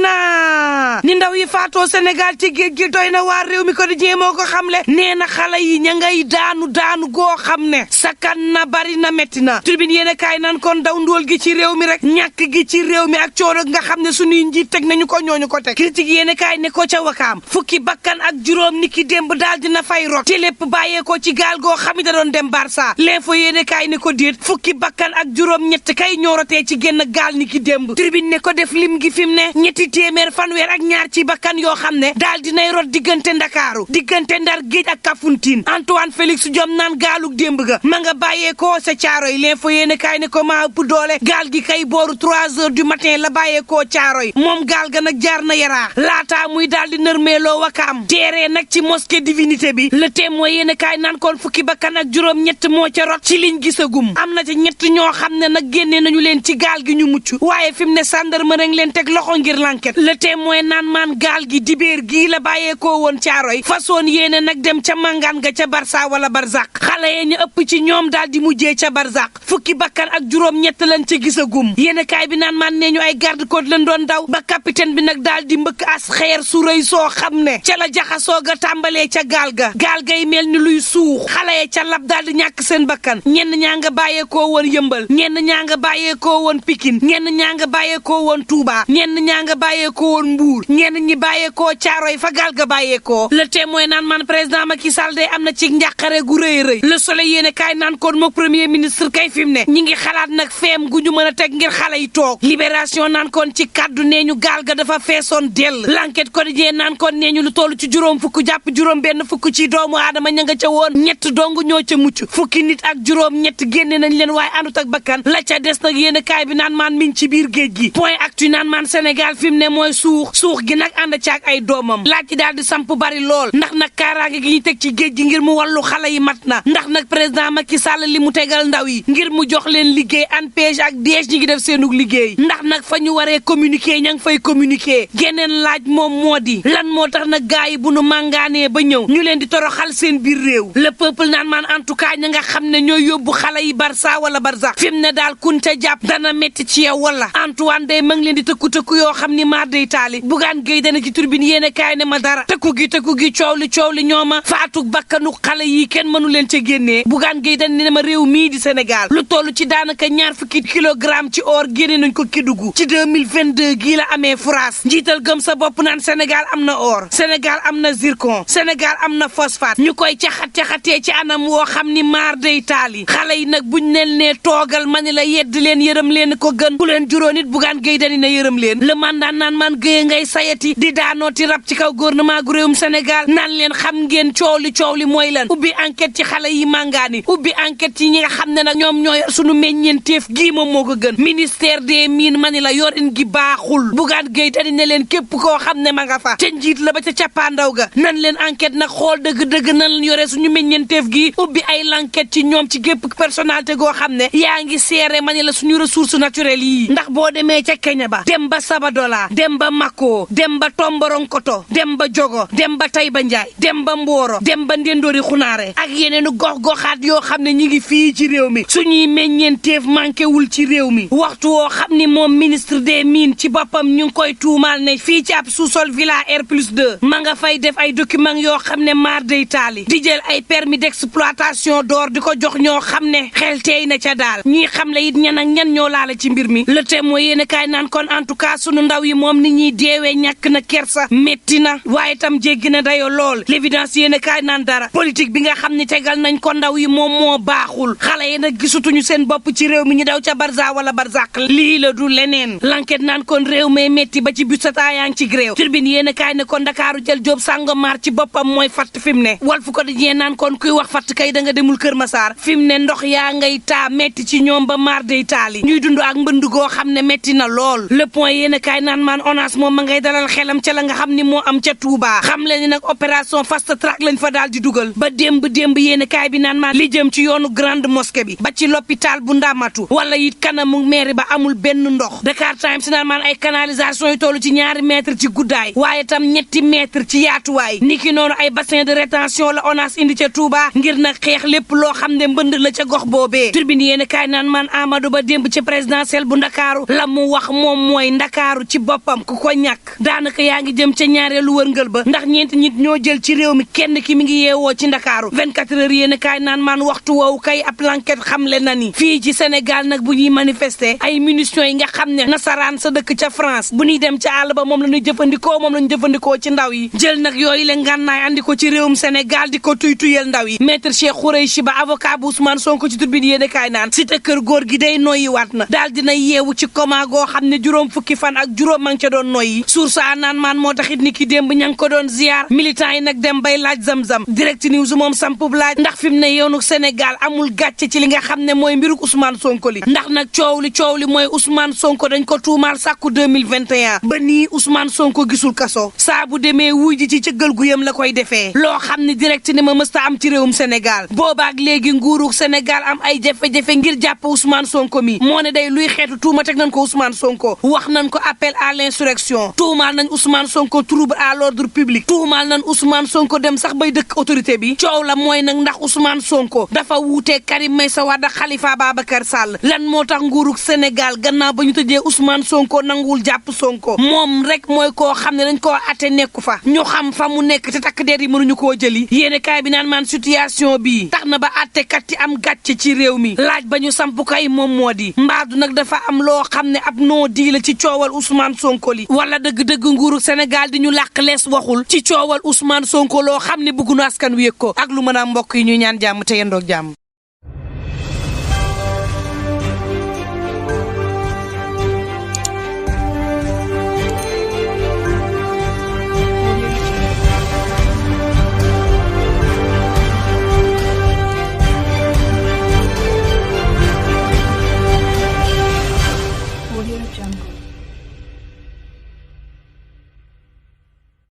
na ni ndaw yi faatoo Sénégal ci géej gi doy na waa réew mi ko di jéemoo ko xamle nee na xale yi ña ngay daanu goo xam ne sakkan na bari na metti na tribune yéene kaay naan kon daw ndóol gi ci réew mi rek ñàkk gi ci réew mi ak coono nga xam ne suñuy njiit teg nañu ko ñooñu ko teg critique yéene kaay ne ko ca Wakaam fukki bakkan ak juróom niki démb daal dina fay rot te lépp bàyyeekoo ci gaal goo xam ne da doon dem Barça l'info yéene kaay ne ko déet fukki bakkan ak juróom ñett kay ñoorotee ci génn gaal niki démb tribune ne ko def lim gi fi mu ne ñetti téeméer fanweer ak ñaar ci bakkan yoo xam ne daal dinay rot diggante Ndakaaru diggante Ndar géej ak Kafountine Antoine Félix Diome naan gaalug démb ga ma nga bàyyeekoo sa Caaroy l'info yéene kaay ne ko maa ëpp doole gaal gi kay booru 3 heures du matin la bàyyeekoo Caaroy moom gaal ga nag jaar na Yaraax laataa muy daal di nërmeeloo Wakaam teeree nag ci mosquée divinité bi le Témoin yéene kaay naan kon fukki bakkan ak juróom ñett moo ca rot ci liñ gisagum am na ci ñett ñoo xam ne nag génnee nañu leen ci gaal gi ñu mucc waaye fi mu ne gendarmerie ngi leen teg loxo ngir l'enquête le Témoin naan maan gaal gi dibéer gii la bàyyeekoo woon Caaroy façon yéene nag dem ca màngaan ga ca Barça wala Barzak xale yee ñu ëpp ci ñoom daal di mujjee ca Barzak fukki bakkan ak juróom ñett lañ ca gisagum yéene kaay bi naan maan nee ñu ay garde côte lañ doon daw ba capitaine bi nag daal di mbëkk as xeer su rëy soo xam ne ca la jaxasoo ga tàmbalee ca gaal gay mel ni luy suux xale ya ca lab daal di ñàkk seen bakkan ñenn ñaa nga bàyyeekoo woon Yëmbal ñenn ñaa nga bàyyeekoo woon Pikine ñenn ñaa nga bàyyeekoo woon Touba ñenn ñaa nga bàyyeekoo woon Mbuur ñenn ñi bàyyeekoo Caaroy fa gaal ga bàyyeekoo le Témoin naan man président Macky Sall day am na ci njàqare gu rëy le Soleil yéene kaay naan kon mook premier ministre kay fi mu ne ñi ngi xalaat nag feem gu ñu mën a teg ngir xale yi toog libération naan kon ci kaddu nee ñu gaal ga dafa feesoon dell l'enquête quotidien naan kon nee ñu lu toll ci juróom fukk jàpp juróom benn fukk ci doomu aadama ña nga ca woon ñett dong ñoo ca mucc fukki nit ak juróom ñett génne nañ leen waaye àndut ak bakkan la ca des nag yéen kaay bi naan maan miñ ci biir géej gi point actu naan maan Sénégal fi mu ne mooy suux gi nag ànd ca ak ay doomam laaj ci daal di samp bari lool ndax nag kaaraange gi ñu teg ci géej gi ngir mu wàllu xale yi mat na ndax nag président Macky Sall li mu tegal ndaw yi ngir mu jox leen liggéey ANPEJ ak DEJ ñi ngi def seenug liggéey ndax nag fa ñu waree communiquer ña ngi fay communiquer geneen laaj moom moo di lan moo tax nag gaa yi bu nu màngaanee ba ñëw ñu leen di toroxal seen biir réew le peuple naan maan en tout cas ña nga xam ne ñooy yóbbu xale yi Barça wala Barzak fi mu ne daal kunte jàpp dana métti ci yow wala Antoine day ma ngi leen di tëkku yoo xam ni maar day taali Bougane Gueye dana ci turbine yéene kaay ne ma dara tëkku gi coow li ñooma faatug bakkanu xale yi kenn mënu leen ca génnee Bougane Gueye dana ne ma réew mii di Sénégal lu toll ci daanaka 20 kilogramme ci or génne nañ ko Kédougou ci 2022 gii la amee France njiital gëm sa bopp naan Sénégal am na or Sénégal am na zircon Sénégal am na phosphate ñu koy caxatee ci anam woo xam ni maar day taali xale yi nag buñ leen nee toogal ma ni la yedd leen yërëm leen ko gën ku leen juróon it Bougane Gueye dani na yërëm leen le mandat naan man Gueye ngay sayati di daanooti rab ci kaw gouvernement gu réewum Sénégal naan leen xam ngeen coow li mooy lan ubbi enquête ci xale yi màngaani ubbi enquête ci ñi nga xam ne nag ñoom ñoo yor suñu meññeenteef gii moom moo ko gën ministère des mines ma ni la yorin gi baaxul Bougane Gueye dani ne leen képp koo xam ne ma nga fa te njiit la ba ca cappaandaw ga nan leen enquête nag xool dëgg-dëgg nan leen yore suñu meññeenteef gi ubbi ay l'enquête ci ñoom ci gépp personnalité goo xam ne yaa ngi seere ma ni la suñu ressources naturelles yi ndax boo demee ca Kenya ba dem ba Sabadola dem ba Mako dem ba Tomboronkoto dem ba Jogo dem ba Taïba Ndiaye dem ba Mboro dem ba Ndendori Xunaare ak yeneenu gox-goxaat yoo xam ne ñi ngi fii ci réew mi suñuy meññeenteef manqué wul ci réew mi waxtu woo xam ni moom ministre des mines ci boppam ñu ngi koy tuumaal ne fii ci ab sous-sol villa R+2 ma nga fay def ay documents yoo xam ne maar day taali di jël ay permis d'exploitation d'or di ko jox ñoo xam ne xel teey na ca daal ñuy xam le it ñan ak ñan ñoo laale ci mbir mi le Témoin yéene kaay naan kon en tout cas sunu ndaw yi moom ni ñuy deewee ñàkk na kersa métti na waaye tam jéggi na dayo lool l'évidence yéene kaay naan dara politique bi nga xam ne tegal nañ ko ndaw yi moom moo baaxul xale yi nag gisutuñu seen bopp ci réew mi ñu daw ca Barza wala Barzak lii la du leneen l'enquête naan kon réew mee métti ba ci busata yaa ngi ci gréew turbine yéene kaay ne kon Ndakaaru jël Jóob Sàngomar ci boppam mooy fatt fi mu ne Walf Quotidien naan kon kuy wax fatt kay da nga demul Kër Masaar fi mu ne ndox yaa ngay taa métti ci ñoom ba maar day taali ñuy dund ak mbënd goo xam ne métti na lool le point yéene kaay naan maan ONAS moom ma ngay dalal xelam ca la nga xam ni moo am ca Touba xam leen ni nag opération fast track lañ fa daal di dugal ba démb yéene kaay bi naan maan li jëm ci yoonu grande mosquée bi ba ci l'hôpital bu Ndamatu wala it kanamu mairie ba amul benn ndox Dakar Times naan maan ay canalisation yu toll ci 2 mètres ci guddaay waaye tam 3 mètres ci yaatuwaay niki noonu ay bassin de rétention la ONAS indi ca Touba ngir nag xeex lépp loo xam ne mbënd la ca gox boobee turbine yéene kaay naan maan Amadou Ba démb ci présidentielle bu Ndakaaru la mu wax moom mooy Ndakaaru ci boppam ku ko ñàkk daanaka yaa ngi jëm ca ñaareelu wërngël ba ndax ñeenti nit ñoo jël ci réew mi kenn ki mi ngi yeewoo ci Ndakaaru 24 heures yéen kaay naan maan waxtu woowu kay ab l'enquête xamle na ni fii ci Sénégal nag bu ñuy manifester ay munitions yi nga xam ne nasaraan sa dëkk ca France bu ñuy dem ca àll ba moom la ñuy jëfandikoo moom la ñu jëfandikoo ci ndaw yi jël nag yooyu la ngànnaay andi ko ci réewum Sénégal di ko tuyel ndaw yi maître Cheikh Khoureychi Ba avocat bu Ousmane Sonko ci Tribune yéen kaay naan cité kër góor gi day noyyi waat na daal dina yeewu ci coma goo xam ne juróom fukki fan ak juróom ma ngi ca doon noyyi source a naan maan moo taxit ni ki démb ña ngi ko doon ziar militant yi nag dem bay laaj zam-zam direct news moom sampub laaj ndax fi mu ne yoonu Sénégal amul gàcce ci li nga xam ne mooy mbiruk Ousmane Sonko li ndax nag coow li mooy Ousmane Sonko dañ ko tuumaal sàkku 2021 ba nii Ousmane Sonko gisul kaso saa bu demee wuy ji ci cëggal gu yam la koy defee loo xam ne direct ne ma mësta am ci réewum Sénégal boobaak léegi nguuruk Sénégal am ay jafe-jafe ngir jàpp Ousmane Sonko mi moo ne day luy xeetu tuuma teg nañ ko Ousmane Sonko wax nañ ko appel à l'insurrection tuumaal nañ Ousmane Sonko trouble à l'ordre public tuumaal nañ Ousmane Sonko dem sax bay dëkk autorité bi coow la mooy nag ndax Ousmane Sonko dafa wuutee Karim Meïssa Wade Khalifa Babacar Sall lan moo tax nguuruk Sénégal gannaaw ba ñu tëjee Ousmane Sonko nanguwul jàpp Sonko moom rek mooy koo xam ne dañ koo atte nekku fa ñu xam fa mu nekk te takk der yi mënuñu koo jëli yéene kaay bi naan maan situation bii tax na ba attekat yi am gàcce ci réew mi laaj ba ñu samp kay moom moo di mbaadu nag dafa am loo xam ne ab noo di la ci coowal Ousmane Sonko li wala dëgg-dëgg nguuruk Sénégal di ñu làq lees waxul ci coowal Ousmane Sonko loo xam ne bëggu na askan wi yëg ko ak lu mën a mbokk yi ñu ñaan jàmm te yendoog jàmm